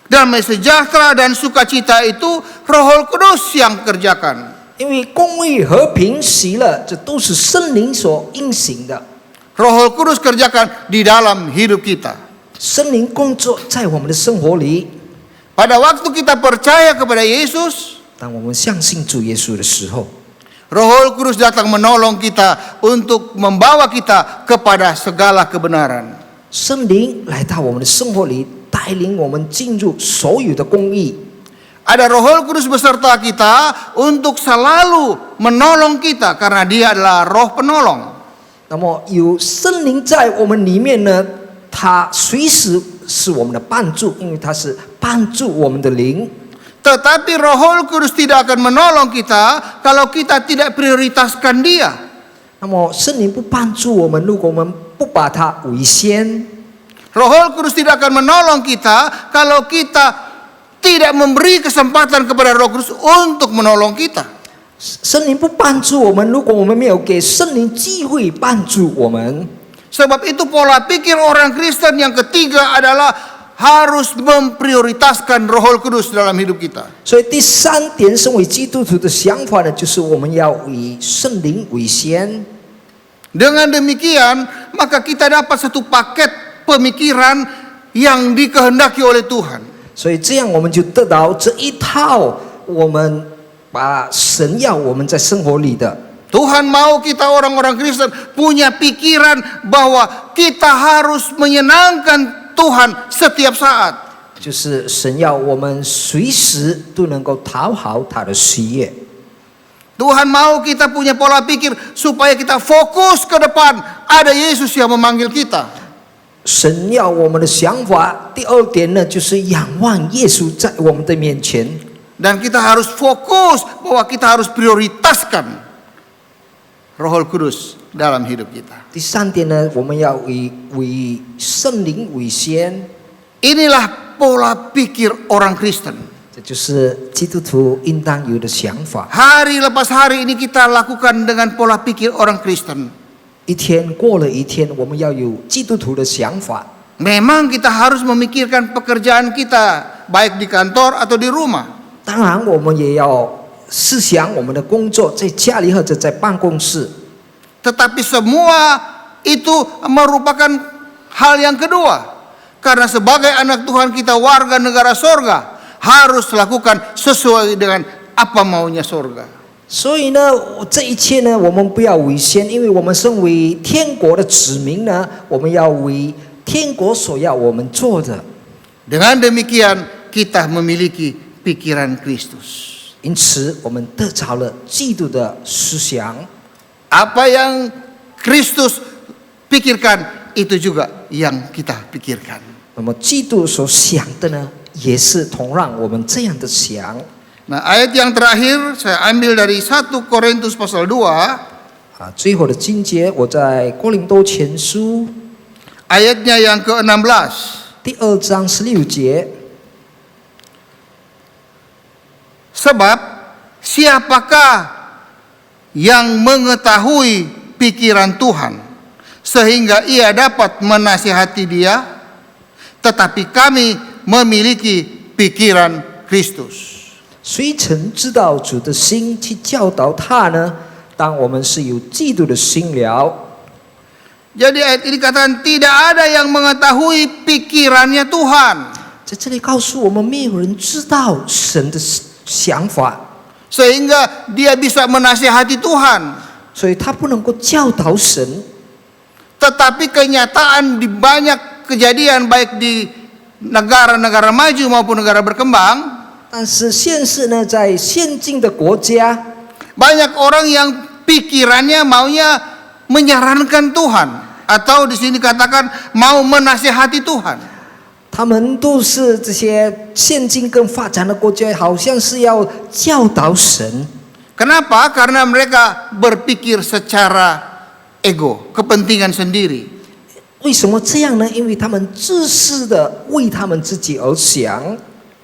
damai sejahtera dan sukacita itu Roh Kudus yang kerjakan. 因为公义、和平、喜乐，这都是圣灵所运行的。 Roh Kudus kerjakan di dalam hidup kita. 圣灵工作在我们的生活里。 Pada waktu kita percaya kepada Yesus, 当我们相信主耶稣的时候， Roh Kudus datang menolong kita untuk membawa kita kepada segala kebenaran. 圣灵来到我们的生活里，带领我们进入所有的公义。 Ada Roh Kudus beserta kita untuk selalu menolong kita karena Dia adalah Roh penolong. 那么有圣灵在我们里面呢，他随时是我们的帮助，因为他是帮助我们的灵。 Tetapi Roh Kudus tidak akan menolong kita kalau kita tidak prioritaskan Dia. 那么圣灵不帮助我们，如果我们不把它为先。 Roh Kudus tidak akan menolong kita kalau kita tidak memberi kesempatan kepada Roh Kudus untuk menolong kita. 圣灵不帮助我们，如果我们没有给圣灵机会帮助我们。 Sebab itu pola pikir orang Kristen yang ketiga adalah harus memprioritaskan Roh Kudus dalam hidup kita. 所以第三点，身为基督徒的想法呢，就是我们要以圣灵为先。 Dengan demikian, maka kita dapat satu paket pemikiran yang dikehendaki oleh Tuhan. 所以这样我们就得到这一套我们把神要我们在生活里的。 Tuhan mau kita orang-orang Kristen punya pikiran bahwa kita harus menyenangkan Tuhan setiap saat. 就是神要我们随时都能够讨好他的喜悦。 Tuhan mau kita punya pola pikir supaya kita fokus ke depan. Ada Yesus yang memanggil kita. 神要我们的想法，第二点呢，就是仰望耶稣在我们的面前。 Dan kita harus fokus bahwa kita harus prioritaskan Roh Kudus dalam hidup kita. 第三点呢，我们要以圣灵为先。 Inilah pola pikir orang Kristen. 这就是基督徒应当有的想法。 Hari lepas hari ini kita lakukan dengan pola pikir orang Kristen. 一天过了一天，我们要有基督徒的想法。 Memang kita harus memikirkan pekerjaan kita, baik di kantor atau di rumah. 当然，我们也要思想我们的工作，在家里或者在办公室。 Tetapi semua itu merupakan hal yang kedua. Karena sebagai anak Tuhan kita warga negara sorga, harus lakukan sesuai dengan apa maunya sorga. 所以呢，这一切呢，我们不要为先，因为我们身为天国的子民呢，我们要为天国所要我们做的。 Dengan demikian kita memiliki pikiran Kristus. 因此，我们得着了基督的思想。 Apa yang Kristus pikirkan itu juga yang kita pikirkan. 那么，基督所想的呢，也是同样我们这样的想。 Nah, ayat yang terakhir saya ambil dari 1 Korintus pasal 2, 最后的经节我在哥林多前书 ayatnya yang ke-16. 第2章16节。 Sebab siapakah yang mengetahui pikiran Tuhan sehingga ia dapat menasihati dia? Tetapi kami memiliki pikiran Kristus. 谁曾知道主的心去教导他呢？当我们是有基督的心了。 Jadi ayat ini katakan tidak ada yang mengetahui pikirannya Tuhan. 在这里告诉我们，没有人知道神的想法， Sehingga dia bisa menasihati Tuhan. 所以他不能够教导神。 Tetapi kenyataan di banyak kejadian baik di negara-negara maju maupun negara berkembang, 但是现实呢，在先进的国家， banyak orang yang pikirannya maunya menyarankan Tuhan, atau di sini katakan mau menasihati Tuhan. 他们都是这些现今更发展的国家，好像是要教导神。 Kenapa? Karena mereka berpikir secara ego, kepentingan sendiri. 为什么这样呢？因为他们自私的为他们自己而想。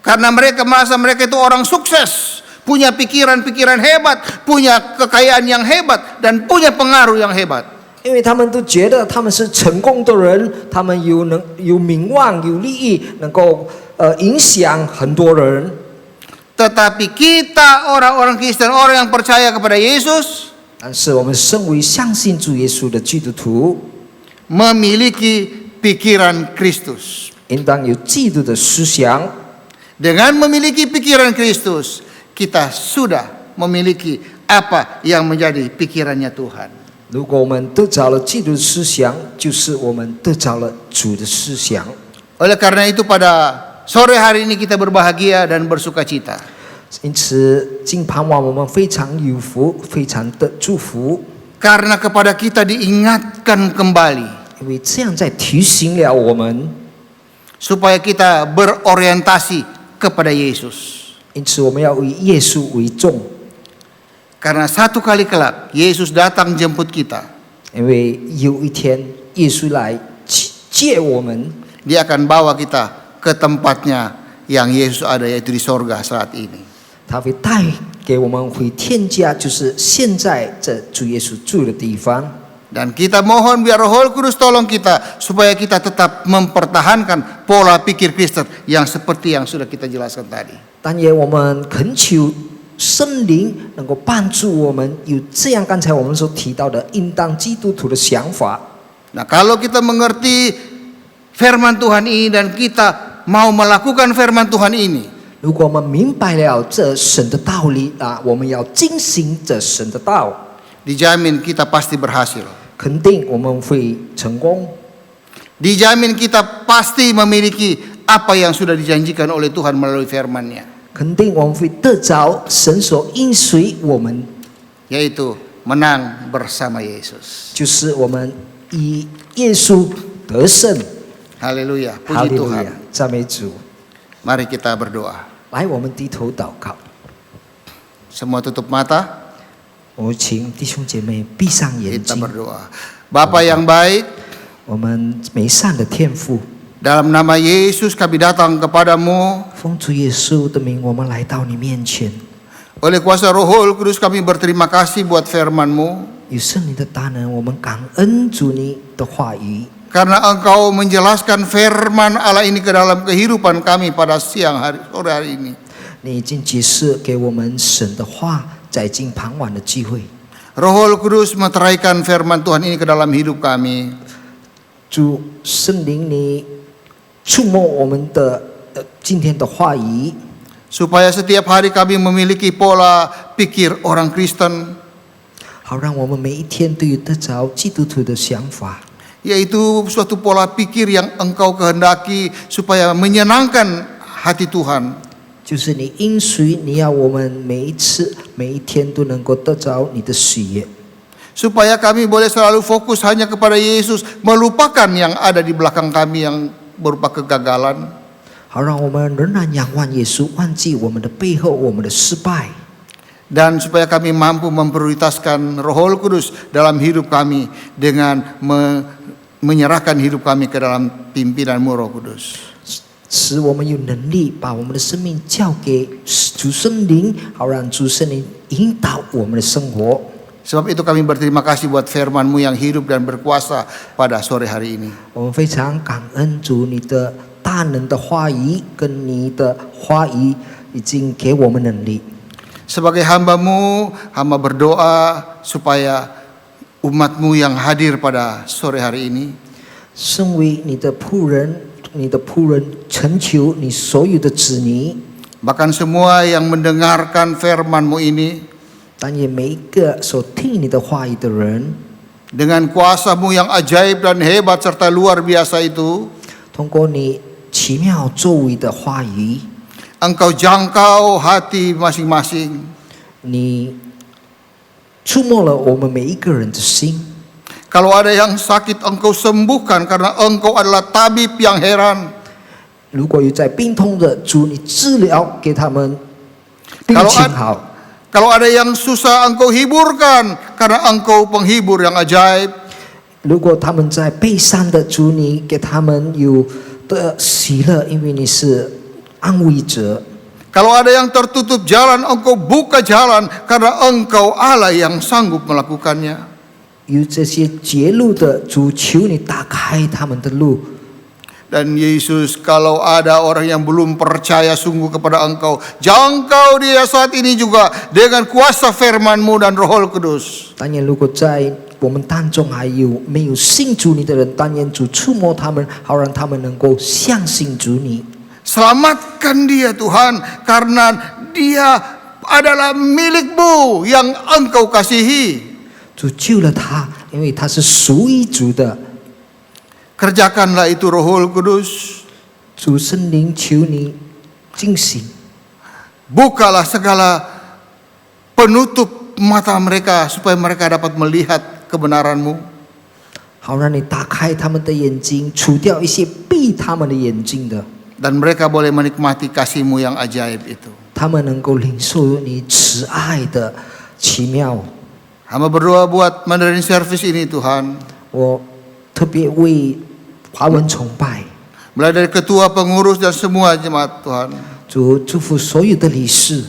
Karena mereka merasa mereka itu orang sukses, punya pikiran-pikiran hebat, punya kekayaan yang hebat, dan punya pengaruh yang hebat. 因为他们都觉得他们是成功的人，他们有名望、有利益，能够影响很多人。 Tetapi kita orang-orang Kristen, orang yang percaya kepada Yesus, 但是我们身为相信主耶稣的基督徒， memiliki pikiran Kristus. 应当有基督的思想。 Dengan memiliki pikiran Kristus, kita sudah memiliki apa yang menjadi pikirannya Tuhan. 如果我们得着了基督的思想，就是我们得着了主的思想。 Oleh karena itu pada sore hari ini kita berbahagia dan bersuka cita. 因此，今傍晚我们非常有福，非常的祝福， Karena kepada kita diingatkan kembali 因为这样在提醒了我们。 supaya kita berorientasi kepada Yesus. 因此，我们要以耶稣为重， Karena satu kali kelak Yesus datang jemput kita. 因为有一天耶稣来接我们， Dia akan bawa kita ke tempatnya yang Yesus ada, yaitu di sorga saat ini. 他会带给我们回天家，就是现在这主耶稣住的地方。 Dan kita mohon biar Roh Kudus tolong kita supaya kita tetap mempertahankan pola pikir Kristen yang seperti yang sudah kita jelaskan tadi. 但愿我们恳求圣灵能够帮助我们有这样刚才我们所提到的应当基督徒的想法。 Nah, kalau kita mengerti firman Tuhan ini dan kita mau melakukan firman Tuhan ini, 如果我们明白了这神的道理啊，我们要遵行这神的道， dijamin kita pasti berhasil. 肯定我们会成功。 Dijamin kita pasti memiliki apa yang sudah dijanjikan oleh Tuhan melalui firman-Nya, 肯定我们会得着神所应许我们， yaitu menang bersama Yesus. 就是我们以耶稣得胜。 Haleluya, 哈 puji 利路亚 Tuhan. 赞美主！ Mari kita berdoa. 来，我们低头祷告。 Semua tutup mata, 我们请弟兄姐妹闭上眼 kita 睛。 berdoa. Bapa yang baik, 我们美善的天父， dalam nama Yesus kami datang kepadamu. 奉主耶稣的名，我们来到你面前。 Oleh kuasa Roh Kudus kami berterima kasih buat firman-Mu, 有圣灵的大能，我们感恩主你的话语， karena Engkau menjelaskan firman Allah ini ke dalam kehidupan kami pada sore hari ini. 你已经解释给我们神的话，在今傍晚的机会。 Roh Kudus meteraikan firman Tuhan ini ke dalam hidup kami. 主圣灵，你触摸我们的今天的话语， Supaya setiap hari kami memiliki pola pikir orang Kristen 好让我们每一天都有得着基督徒的想法， yaitu suatu pola pikir yang Engkau kehendaki supaya menyenangkan hati Tuhan. 就是你应许你要我们每一次每一天都能够得着你的喜悦， Supaya kami boleh selalu fokus hanya kepada Yesus, melupakan yang ada di belakang kami yang berupa kegagalan. 好让我们仍然仰望耶稣，忘记我们的背后我们的失败， Dan supaya kami mampu memprioritaskan Roh Kudus dalam hidup kami dengan menyerahkan hidup kami ke dalam pimpinan-Mu Roh Kudus. 使我们有能力把我们的生命交给主圣灵，好让主圣灵引导我们的生活。 Sebab itu kami berterima kasih buat firman-Mu yang hidup dan berkuasa pada sore hari ini. 我们非常感恩主你的大能的话语跟你的话语已经给我们能力。 Sebagai hamba-Mu, hamba berdoa supaya umat-Mu yang hadir pada sore hari ini 身为你的仆人，成就你所有的子女， bahkan semua yang mendengarkan firman-Mu ini 但也每一个所听你的话语的人， dengan kuasa-Mu yang ajaib dan hebat serta luar biasa itu, 通过你奇妙作为的话语， Engkau jangkau hati masing-masing. 你触摸了我们每一个人的心。 Kalau ada yang sakit, Engkau sembuhkan karena Engkau adalah tabib yang heran. 如果有在病痛的主，你治疗给他们病情好。 Kalau ada yang susah, Engkau hiburkan karena Engkau penghibur yang ajaib. 如果他们在悲伤的主，你给他们有的喜乐，因为你是安慰者。 Kalau ada yang tertutup jalan, Engkau buka jalan karena Engkau Allah yang sanggup melakukannya. 有这些绝路的主，求你打开他们的路。 Dan Yesus, kalau ada orang yang belum percaya sungguh kepada Engkau, jangkau dia saat ini juga dengan kuasa firman-Mu dan Roh Kudus. 当然，如果在我们当中还有没有信主你的人，但愿主触摸他们，好让他们能够相信主你。 Selamatkan dia Tuhan, karena dia adalah milik-Mu yang Engkau kasihi. 主救了他，因为他是属于主的。 Kerjakanlah itu Roh Kudus. 主圣灵，求你进行， Bukalah segala penutup mata mereka supaya mereka dapat melihat kebenaran-Mu. 好让你打开他们的眼睛，除掉一些闭他们的眼睛的， Dan mereka boleh menikmati kasih-Mu yang ajaib itu. 他们能够领受你慈爱的奇妙。 Hamba berdoa buat Mandarin Service ini Tuhan. 我特别为华文崇拜， Mulai dari ketua, pengurus dan semua jemaat Tuhan. 主祝福所有的理事，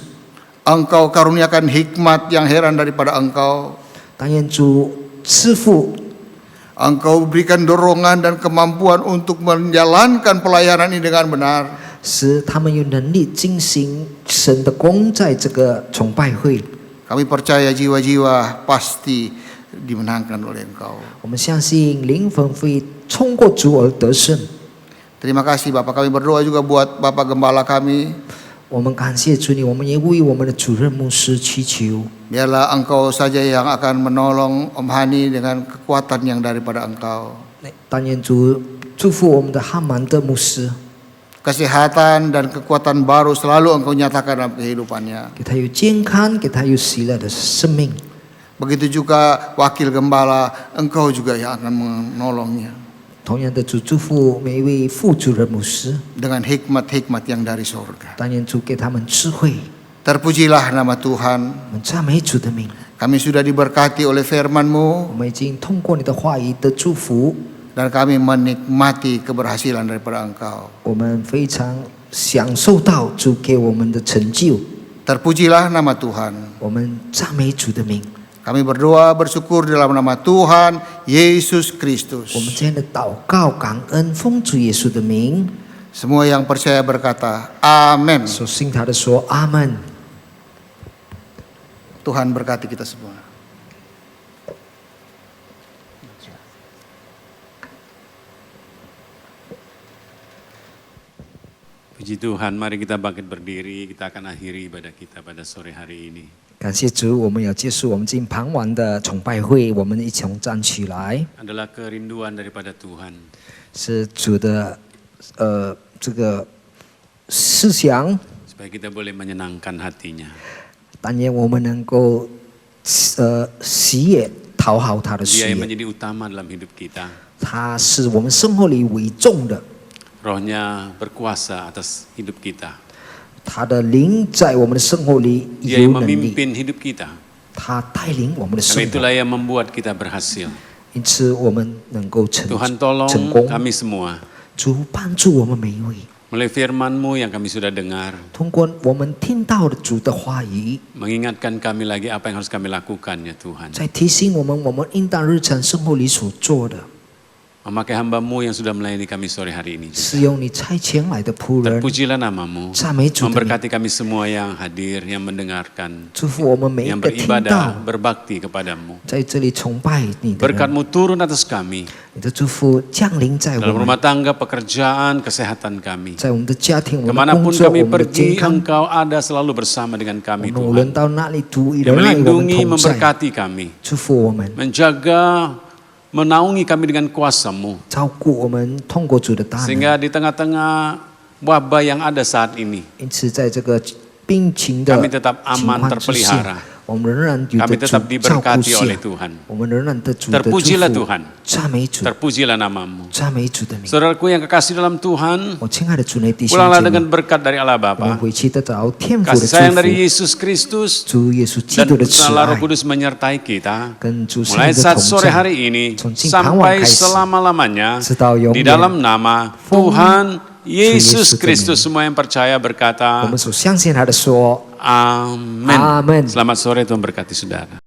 Engkau karuniakan hikmat yang heran daripada Engkau. 但愿主赐福 Engkau berikan dorongan dan kemampuan untuk menjalankan pelayanan ini dengan benar. 使他们有能力进行神的工，在这个崇拜会。 Kami percaya jiwa-jiwa pasti dimenangkan oleh Engkau. 我们相信灵魂会冲过主而得胜。 Terima kasih Bapak, kami berdoa juga buat Bapak Gembala kami. 我们感谢主你，我们也为我们的主任牧师祈求。 Biarlah Engkau saja yang akan menolong Om Hani dengan kekuatan yang daripada Engkau. 但愿主祝福我们的汉曼的牧师， Kesehatan dan kekuatan baru selalu Engkau nyatakan dalam kehidupannya. 给他有健康，给他有喜乐的生命。 Begitu juga Wakil Gembala, Engkau juga yang akan menolongnya. 同样的，主祝福每一位副主任牧师， Dengan hikmat-hikmat yang dari surga. 但愿主给他们智慧。 Terpujilah nama Tuhan. 我们赞美主的名， Kami sudah diberkati oleh 我 firman-Mu. 们已经通过你的话语的祝福， Dan kami menikmati keberhasilan daripada Engkau. 我们非常享受到主给我们的成就。 Terpujilah nama Tuhan. 我们赞美主的名， Kami berdoa bersyukur dalam nama Tuhan Yesus 我们 Kristus. 这样的祷告感恩，奉主耶稣的名， Semua yang percaya berkata amin. 所信他的说阿门。 Tuhan berkati kita semua. Puji Tuhan, mari kita bangkit berdiri, kita akan akhiri ibadah kita pada sore hari ini. 感谢主，我们要结束我们今傍晚的崇拜会，我们一同站起来， Adalah kerinduan daripada Tuhan. 是主的这个思想， Supaya kita boleh menyenangkan hatinya. 但愿我们能够喜悦讨好他的 Dia 喜 yang 悦， menjadi utama dalam hidup kita. 他是我们生活里为重的， Rohnya berkuasa atas hidup kita. 他的灵在我们的生活里 Dia 有 yang 能力， memimpin hidup kita. 他带领我们的 Karena 生活， itulah yang membuat kita berhasil. 因此我们能够成 Tuhan tolong 功。 kami semua. 主帮助我们每一位， Melalui firman-Mu yang kami sudah dengar. 通过我们听到的主的话语， Mengingatkan kami lagi apa yang harus kami lakukan ya Tuhan. 在提醒我们应当日常生活里所做的， Memakai hamba-Mu yang sudah melayani kami sore hari ini. 是用你差遣来的仆人， Terpujilah nama-Mu. 赞美主的名， Memberkati kami semua yang hadir, yang mendengarkan, 祝福我们每一 yang 个听 beribadah, 到 berbakti kepadamu. 在这里崇拜你的人， Berkat-Mu turun atas kami. 你的祝福降临在我 Dalam 们， rumah tangga, pekerjaan, kesehatan kami. 在我们的家庭、我们的工 Kemanapun 作、我 kami 们的健 pergi, 康， Engkau ada selalu bersama dengan 我 kami 们无论 Tuhan. 到哪里，主依 Yang 然与我们 melindungi, 同在， memberkati kami. 祝福我们， Menjaga, menaungi kami dengan kuasa-Mu. 照顾我们，通过主的大能。 Sehingga di tengah-tengah wabah yang ada saat ini, 因此，在这个病情的 kami tetap 情 aman 况之下 terpelihara. 我们仍然有 Kami 着主 tetap 照顾 diberkati 下 oleh，Tuhan. 我们仍然得主的祝 Terpujilah 福。 Tuhan. 赞美主， Terpujilah nama-Mu. 赞美主的名。 Saudaraku yang kekasih dalam Tuhan, 我亲爱的主内弟兄 pulanglah 姐 dengan 妹， berkat dari Allah 我们 Bapa, 回去得着天父的 kasih 祝 sayang dari 福， Yesus Kristus, 主耶稣基 dan 督的慈 Allah 爱 Roh，Kudus menyertai kita 跟主圣 mulai 灵的 saat 同 sore 在， hari ini 从今傍晚 sampai 开始， selama-lamanya 直到永 di 远。 dalam nama 奉 Tuhan Yesus Yesus Kristus. Tuhan. Semua yang percaya 我 berkata 们所相信他的说， Amin. Amin. Selamat sore, Tuhan berkati saudara.